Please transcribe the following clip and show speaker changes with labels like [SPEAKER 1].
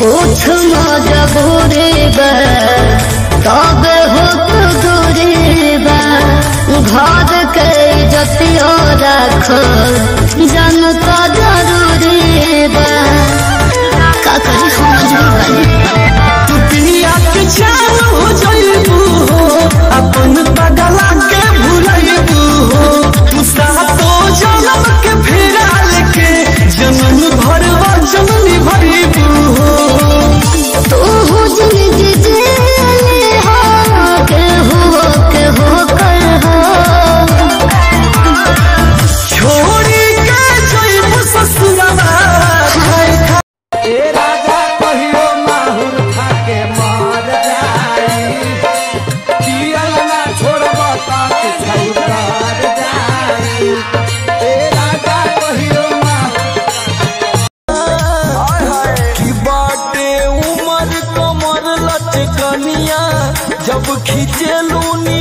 [SPEAKER 1] कुछ मजबूरी बा तब हो दूरी बा घर के जतियो रख जनता जरूरी बा का करी समझ
[SPEAKER 2] दुनिया के चाल हो जाइबू अपन पगला के भुलाइबू सातो जन्म के फेरा लेके जन्म भर वचन निभाइबू
[SPEAKER 1] तू हो जिंदगी जीले हो के हो कर हो
[SPEAKER 2] छोड़ी के जाइबू ससुरवा ए राजा कहियो माहुर खा के मर जाई पियल ना छोड़बा ता के छौकर जाई ए राजा कहियो की बाटे उमर कमर लचकनिया जब खींचे लूनी